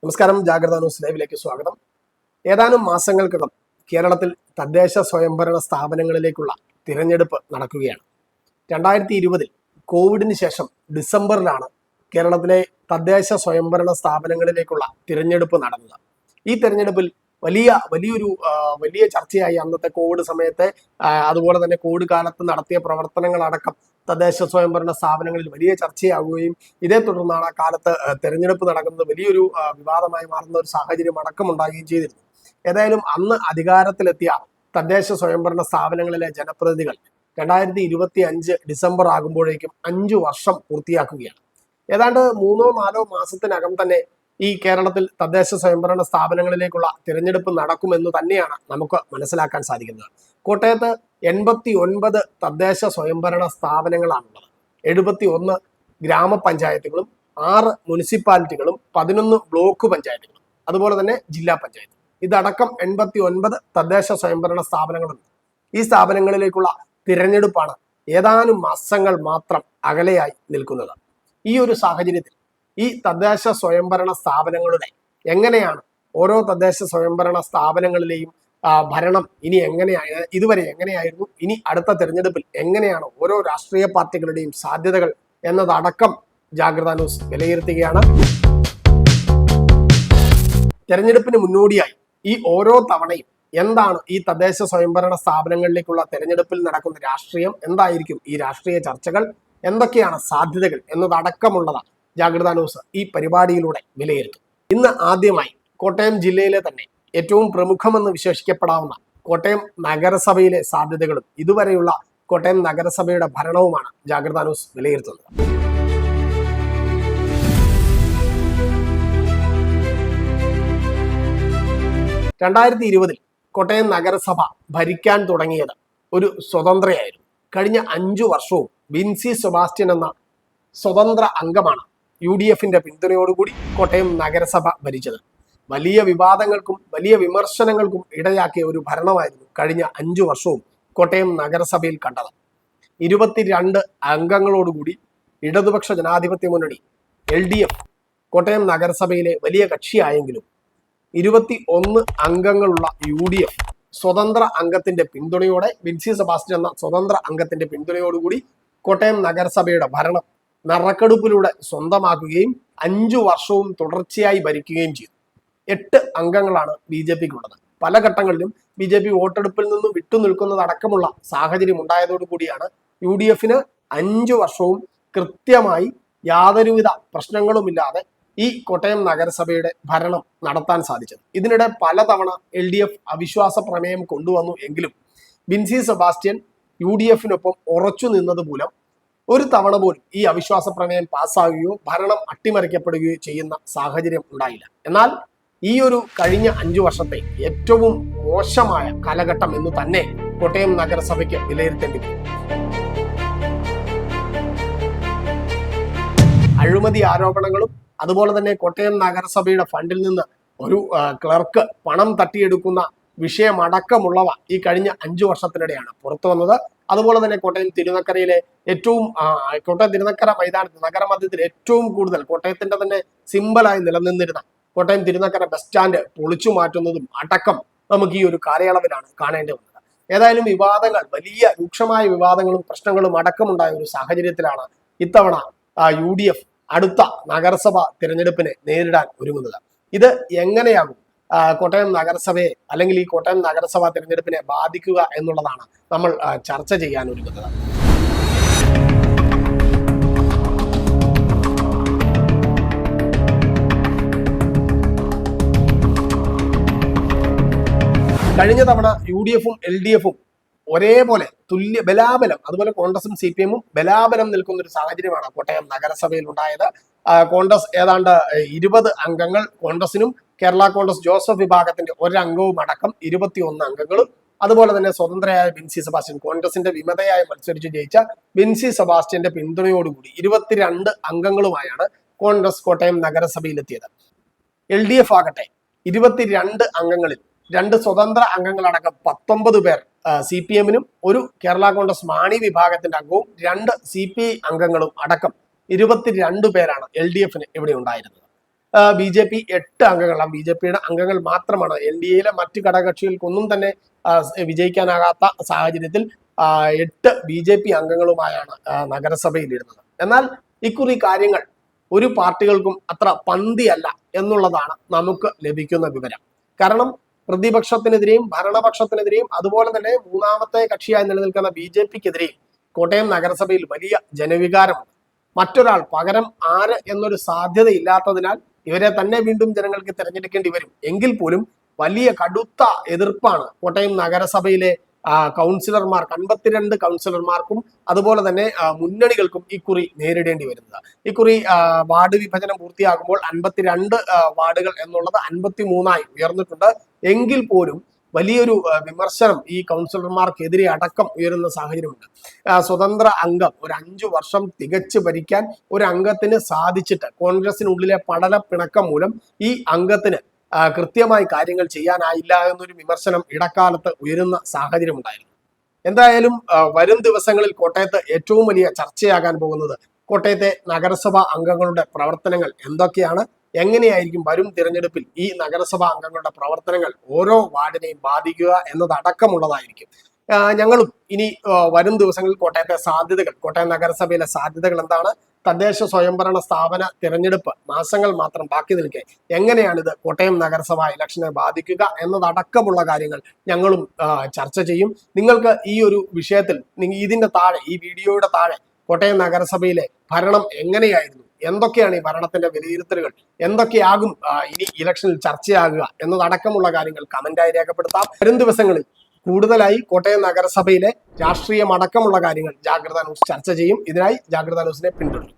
നമസ്കാരം, ജാഗ്രത ന്യൂസ് ലൈവിലേക്ക് സ്വാഗതം. ഏതാനും മാസങ്ങൾക്കകം കേരളത്തിൽ തദ്ദേശ സ്വയംഭരണ സ്ഥാപനങ്ങളിലേക്കുള്ള തിരഞ്ഞെടുപ്പ് നടക്കുകയാണ്. 2020 കോവിഡിന് ശേഷം ഡിസംബറിലാണ് കേരളത്തിലെ തദ്ദേശ സ്വയംഭരണ സ്ഥാപനങ്ങളിലേക്കുള്ള തിരഞ്ഞെടുപ്പ് നടന്നത്. ഈ തെരഞ്ഞെടുപ്പിൽ വലിയ ചർച്ചയായി അന്നത്തെ കോവിഡ് സമയത്തെ, അതുപോലെ തന്നെ കോവിഡ് കാലത്ത് നടത്തിയ പ്രവർത്തനങ്ങളടക്കം തദ്ദേശ സ്വയംഭരണ സ്ഥാപനങ്ങളിൽ വലിയ ചർച്ചയാവുകയും ഇതേ തുടർന്നാണ് ആ കാലത്ത് തെരഞ്ഞെടുപ്പ് നടക്കുന്നത് വലിയൊരു വിവാദമായി മാറുന്ന ഒരു സാഹചര്യം അടക്കമുണ്ടാകുകയും ചെയ്തിരുന്നു. ഏതായാലും അന്ന് അധികാരത്തിലെത്തിയ തദ്ദേശ സ്വയംഭരണ സ്ഥാപനങ്ങളിലെ ജനപ്രതിനിധികൾ 2025 ഡിസംബർ ആകുമ്പോഴേക്കും 5 വർഷം പൂർത്തിയാക്കുകയാണ്. ഏതാണ്ട് 3-4 മാസത്തിനകം തന്നെ ഈ കേരളത്തിൽ തദ്ദേശ സ്വയംഭരണ സ്ഥാപനങ്ങളിലേക്കുള്ള തിരഞ്ഞെടുപ്പ് നടക്കുമെന്ന് തന്നെയാണ് നമുക്ക് മനസ്സിലാക്കാൻ സാധിക്കുന്നത്. കോട്ടയത്ത് 89 തദ്ദേശ സ്വയംഭരണ സ്ഥാപനങ്ങളാണുള്ളത്. 71 ഗ്രാമപഞ്ചായത്തുകളും 6 മുനിസിപ്പാലിറ്റികളും 11 ബ്ലോക്ക് പഞ്ചായത്തുകളും അതുപോലെ തന്നെ ജില്ലാ പഞ്ചായത്ത്, ഇതടക്കം 89 തദ്ദേശ സ്വയംഭരണ സ്ഥാപനങ്ങളുണ്ട്. ഈ സ്ഥാപനങ്ങളിലേക്കുള്ള തിരഞ്ഞെടുപ്പാണ് ഏതാനും മാസങ്ങൾ മാത്രം അകലെയായി നിൽക്കുന്നത്. ഈ ഒരു സാഹചര്യത്തിൽ ഈ തദ്ദേശ സ്വയംഭരണ സ്ഥാപനങ്ങളുടെ എങ്ങനെയാണ് ഓരോ തദ്ദേശ സ്വയംഭരണ സ്ഥാപനങ്ങളിലെയും ഭരണം ഇനി ഇതുവരെ എങ്ങനെയായിരുന്നു, ഇനി അടുത്ത തെരഞ്ഞെടുപ്പിൽ എങ്ങനെയാണ് ഓരോ രാഷ്ട്രീയ പാർട്ടികളുടെയും സാധ്യതകൾ എന്നതടക്കം ജാഗ്രത ന്യൂസ് വിലയിരുത്തുകയാണ്. തെരഞ്ഞെടുപ്പിന് മുന്നോടിയായി ഈ ഓരോ തവണയും എന്താണ് ഈ തദ്ദേശ സ്വയംഭരണ സ്ഥാപനങ്ങളിലേക്കുള്ള തെരഞ്ഞെടുപ്പിൽ നടക്കുന്ന രാഷ്ട്രീയം, എന്തായിരിക്കും ഈ രാഷ്ട്രീയ ചർച്ചകൾ, എന്തൊക്കെയാണ് സാധ്യതകൾ എന്നതടക്കമുള്ളതാണ് ജാഗ്രത ന്യൂസ് ഈ പരിപാടിയിലൂടെ വിലയിരുത്തും. ഇന്ന് ആദ്യമായി കോട്ടയം ജില്ലയിലെ തന്നെ ഏറ്റവും പ്രമുഖമെന്ന് വിശേഷിക്കപ്പെടാവുന്ന കോട്ടയം നഗരസഭയിലെ സാധ്യതകളും ഇതുവരെയുള്ള കോട്ടയം നഗരസഭയുടെ ഭരണവുമാണ് ജാഗ്രത ന്യൂസ് വിലയിരുത്തുന്നത്. 2020 കോട്ടയം നഗരസഭ ഭരിക്കാൻ തുടങ്ങിയത് ഒരു സ്വതന്ത്രയായിരുന്നു. കഴിഞ്ഞ 5 വർഷവും ബിൻസി സെബാസ്റ്റ്യൻ എന്ന സ്വതന്ത്ര അംഗമാണ് UDFന്റെ പിന്തുണയോടുകൂടി കോട്ടയം നഗരസഭ ഭരിച്ചത്. വലിയ വിവാദങ്ങൾക്കും വലിയ വിമർശനങ്ങൾക്കും ഇടയാക്കിയ ഒരു ഭരണമായിരുന്നു കഴിഞ്ഞ 5 വർഷവും കോട്ടയം നഗരസഭയിൽ കണ്ടത്. 22 അംഗങ്ങളോടുകൂടി ഇടതുപക്ഷ ജനാധിപത്യ മുന്നണി LDF കോട്ടയം നഗരസഭയിലെ വലിയ കക്ഷിയായെങ്കിലും 21 അംഗങ്ങളുള്ള UDF സ്വതന്ത്ര അംഗത്തിന്റെ പിന്തുണയോടെ, ബിൻസി സെബാസ്റ്റ്യൻ എന്ന സ്വതന്ത്ര അംഗത്തിന്റെ പിന്തുണയോടുകൂടി കോട്ടയം നഗരസഭയുടെ ഭരണം നറുക്കെടുപ്പിലൂടെ സ്വന്തമാക്കുകയും 5 വർഷവും തുടർച്ചയായി ഭരിക്കുകയും ചെയ്തു. 8 അംഗങ്ങളാണ് BJPക്കുള്ളത്. പല ഘട്ടങ്ങളിലും BJP വോട്ടെടുപ്പിൽ നിന്നും വിട്ടുനിൽക്കുന്നതടക്കമുള്ള സാഹചര്യം ഉണ്ടായതോടുകൂടിയാണ് UDFന് 5 വർഷവും കൃത്യമായി യാതൊരുവിധ പ്രശ്നങ്ങളുമില്ലാതെ ഈ കോട്ടയം നഗരസഭയുടെ ഭരണം നടത്താൻ സാധിച്ചത്. ഇതിനിടെ പലതവണ LDF അവിശ്വാസ പ്രമേയം കൊണ്ടുവന്നു എങ്കിലും ബിൻസി സെബാസ്റ്റ്യൻ UDFനൊപ്പം ഉറച്ചു നിന്നത് മൂലം ഒരു തവണ പോലും ഈ അവിശ്വാസ പ്രമേയം പാസ്സാകുകയോ ഭരണം അട്ടിമറിക്കപ്പെടുകയോ ചെയ്യുന്ന സാഹചര്യം ഉണ്ടായില്ല. എന്നാൽ ഈ ഒരു കഴിഞ്ഞ 5 വർഷത്തെ ഏറ്റവും മോശമായ കാലഘട്ടം എന്ന് തന്നെ കോട്ടയം നഗരസഭയ്ക്ക് വിലയിരുത്തേണ്ടി വരും. അഴിമതി ആരോപണങ്ങളും അതുപോലെ തന്നെ കോട്ടയം നഗരസഭയുടെ ഫണ്ടിൽ നിന്ന് ഒരു ക്ലർക്ക് പണം തട്ടിയെടുക്കുന്ന വിഷയമടക്കമുള്ളവ ഈ കഴിഞ്ഞ 5 വർഷത്തിനിടെയാണ് പുറത്തു വന്നത്. അതുപോലെ തന്നെ കോട്ടയം തിരുനക്കരയിലെ കോട്ടയം തിരുനക്കര മൈതാനത്ത് നഗരമധ്യത്തിൽ ഏറ്റവും കൂടുതൽ കോട്ടയത്തിന്റെ തന്നെ സിംബലായി നിലനിന്നിരുന്ന കോട്ടയം തിരുനക്കര ബസ് സ്റ്റാൻഡ് പൊളിച്ചു മാറ്റുന്നതും അടക്കം നമുക്ക് ഈ ഒരു കാലയളവിലാണ് കാണേണ്ടി വന്നത്. ഏതായാലും വിവാദങ്ങൾ, വലിയ രൂക്ഷമായ വിവാദങ്ങളും പ്രശ്നങ്ങളും അടക്കമുണ്ടായ ഒരു സാഹചര്യത്തിലാണ് ഇത്തവണ UDF അടുത്ത നഗരസഭ തിരഞ്ഞെടുപ്പിനെ നേരിടാൻ ഒരുങ്ങുന്നത്. ഇത് എങ്ങനെയാകും കോട്ടയം നഗരസഭയെ അല്ലെങ്കിൽ ഈ കോട്ടയം നഗരസഭ തിരഞ്ഞെടുപ്പിനെ ബാധിക്കുക എന്നുള്ളതാണ് നമ്മൾ ചർച്ച ചെയ്യാൻ ഒരുങ്ങുന്നത്. കഴിഞ്ഞ തവണ UDFും LDFും ഒരേപോലെ തുല്യ ബലാബലം, അതുപോലെ കോൺഗ്രസും CPMും ബലാബലം നിൽക്കുന്ന ഒരു സാഹചര്യമാണ് കോട്ടയം നഗരസഭയിൽ ഉണ്ടായത്. കോൺഗ്രസ് ഏതാണ്ട് 20 അംഗങ്ങൾ കോൺഗ്രസിനും കേരള കോൺഗ്രസ് ജോസഫ് വിഭാഗത്തിന്റെ 1 അംഗവും അടക്കം 21 അംഗങ്ങളും, അതുപോലെ തന്നെ സ്വതന്ത്രയായ ബിൻസി സെബാസ്റ്റ്യൻ, കോൺഗ്രസിന്റെ വിമതയായി മത്സരിച്ച് ജയിച്ച ബിൻസി സെബാസ്റ്റ്യന്റെ പിന്തുണയോടുകൂടി 22 അംഗങ്ങളുമായാണ് കോൺഗ്രസ് കോട്ടയം നഗരസഭയിലെത്തിയത്. LDF ആകട്ടെ 22 അംഗങ്ങളിൽ 2 സ്വതന്ത്ര അംഗങ്ങളടക്കം 19 പേർ CPMനും 1 കേരള കോൺഗ്രസ് മാണി വിഭാഗത്തിന്റെ അംഗവും 2 CPI അംഗങ്ങളും അടക്കം 22 പേരാണ് LDFന് ഇവിടെ ഉണ്ടായിരുന്നത്. BJP 8 അംഗങ്ങളാണ്. BJPയുടെ അംഗങ്ങൾ മാത്രമാണ്. NDAയിലെ മറ്റ് ഘടകകക്ഷികൾക്കൊന്നും തന്നെ വിജയിക്കാനാകാത്ത സാഹചര്യത്തിൽ 8 BJP അംഗങ്ങളുമായാണ് നഗരസഭയിൽ ഇരുന്നത്. എന്നാൽ ഇക്കുറി കാര്യങ്ങൾ ഒരു പാർട്ടികൾക്കും അത്ര പന്തിയല്ല എന്നുള്ളതാണ് നമുക്ക് ലഭിക്കുന്ന വിവരം. കാരണം പ്രതിപക്ഷത്തിനെതിരെയും ഭരണപക്ഷത്തിനെതിരെയും അതുപോലെ തന്നെ മൂന്നാമത്തെ കക്ഷിയായി നിലനിൽക്കുന്ന BJPക്കെതിരെയും കോട്ടയം നഗരസഭയിൽ വലിയ ജനവികാരമുണ്ട്. മറ്റൊരാൾ പകരം ആര് എന്നൊരു സാധ്യത ഇല്ലാത്തതിനാൽ ഇവരെ തന്നെ വീണ്ടും ജനങ്ങൾക്ക് തിരഞ്ഞെടുക്കേണ്ടി വരും. എങ്കിൽ പോലും വലിയ കടുത്ത എതിർപ്പാണ് കോട്ടയം നഗരസഭയിലെ കൗൺസിലർമാർക്ക് 52 കൗൺസിലർമാർക്കും അതുപോലെ തന്നെ മുന്നണികൾക്കും ഇക്കുറി നേരിടേണ്ടി വരുന്നത്. ഇക്കുറി വാർഡ് വിഭജനം പൂർത്തിയാകുമ്പോൾ 52 വാർഡുകൾ എന്നുള്ളത് 53 ഉയർന്നിട്ടുണ്ട്. എങ്കിൽ പോലും വലിയൊരു വിമർശനം ഈ കൗൺസിലർമാർക്കെതിരെ അടക്കം ഉയരുന്ന സാഹചര്യമുണ്ട്. സ്വതന്ത്ര അംഗം ഒരു 5 വർഷം തികച്ചു ഭരിക്കാൻ ഒരു അംഗത്തിന് സാധിച്ചിട്ട് കോൺഗ്രസിനുള്ളിലെ പടലപ്പിണക്കം മൂലം ഈ അംഗത്തിന് കൃത്യമായി കാര്യങ്ങൾ ചെയ്യാനായില്ല എന്നൊരു വിമർശനം ഇടക്കാലത്ത് ഉയരുന്ന സാഹചര്യമുണ്ടായിരുന്നു. എന്തായാലും വരും ദിവസങ്ങളിൽ കോട്ടയത്ത് ഏറ്റവും വലിയ ചർച്ചയാകാൻ പോകുന്നത് കോട്ടയത്തെ നഗരസഭാ അംഗങ്ങളുടെ പ്രവർത്തനങ്ങൾ എന്തൊക്കെയാണ്, എങ്ങനെയായിരിക്കും വരും തിരഞ്ഞെടുപ്പിൽ ഈ നഗരസഭാ അംഗങ്ങളുടെ പ്രവർത്തനങ്ങൾ ഓരോ വാർഡിനെയും ബാധിക്കുക എന്നതടക്കമുള്ളതായിരിക്കും. ഞങ്ങളും ഇനി വരും ദിവസങ്ങളിൽ കോട്ടയത്തെ സാധ്യതകൾ, കോട്ടയം നഗരസഭയിലെ സാധ്യതകൾ എന്താണ്, തദ്ദേശ സ്വയംഭരണ സ്ഥാപന തിരഞ്ഞെടുപ്പ് മാസങ്ങൾ മാത്രം ബാക്കി നിൽക്കെ എങ്ങനെയാണിത് കോട്ടയം നഗരസഭ ഇലക്ഷനെ ബാധിക്കുക എന്നതടക്കമുള്ള കാര്യങ്ങൾ ഞങ്ങളും ചർച്ച ചെയ്യും. നിങ്ങൾക്ക് ഈ ഒരു വിഷയത്തിൽ ഇതിന്റെ താഴെ, ഈ വീഡിയോയുടെ താഴെ കോട്ടയം നഗരസഭയിലെ ഭരണം എങ്ങനെയായിരുന്നു, എന്തൊക്കെയാണ് ഈ ഭരണത്തിന്റെ വിലയിരുത്തലുകൾ, എന്തൊക്കെയാകും ഇനി ഇലക്ഷനിൽ ചർച്ചയാകുക എന്നതടക്കമുള്ള കാര്യങ്ങൾ കമന്റായി രേഖപ്പെടുത്താം. വരും ദിവസങ്ങളിൽ കൂടുതലായി കോട്ടയം നഗരസഭയിലെ രാഷ്ട്രീയം അടക്കമുള്ള കാര്യങ്ങൾ ജാഗ്രത ന്യൂസ് ചർച്ച ചെയ്യും. ഇതിനായി ജാഗ്രത ന്യൂസിനെ പിന്തുടരും.